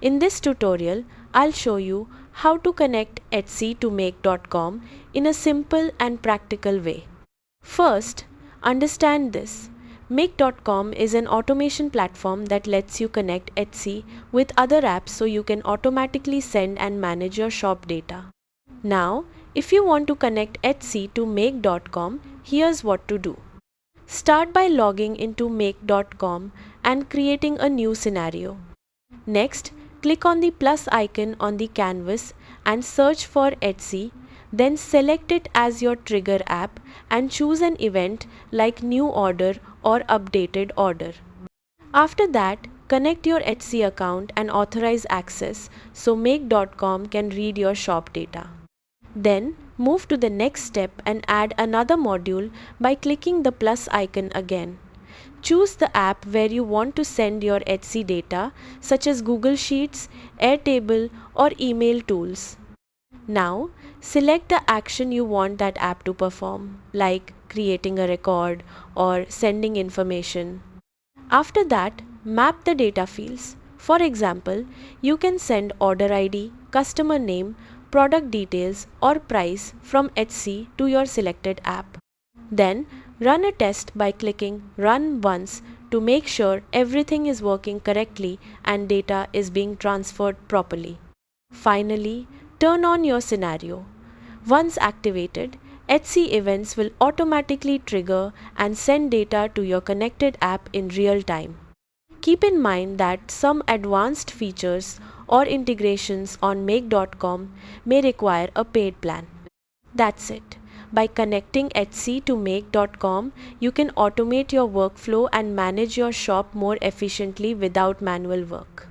In this tutorial, I'll show you how to connect Etsy to make.com in a simple and practical way. First, understand this. Make.com is an automation platform that lets you connect Etsy with other apps so you can automatically send and manage your shop data. Now, if you want to connect Etsy to make.com, here's what to do. Start by logging into make.com and creating a new scenario. Next, click on the plus icon on the canvas and search for Etsy. Then select it as your trigger app and choose an event like new order or updated order. After that, connect your Etsy account and authorize access so make.com can read your shop data. Then move to the next step and add another module by clicking the plus icon again. Choose the app where you want to send your Etsy data, such as Google Sheets, Airtable, or email tools. Now, select the action you want that app to perform, like creating a record or sending information. After that, map the data fields. For example, you can send order ID, customer name, product details, or price from Etsy to your selected app. Then, run a test by clicking Run once to make sure everything is working correctly and data is being transferred properly. Finally, turn on your scenario. Once activated, Etsy events will automatically trigger and send data to your connected app in real time. Keep in mind that some advanced features or integrations on make.com may require a paid plan. That's it. By connecting Etsy to make.com, you can automate your workflow and manage your shop more efficiently without manual work.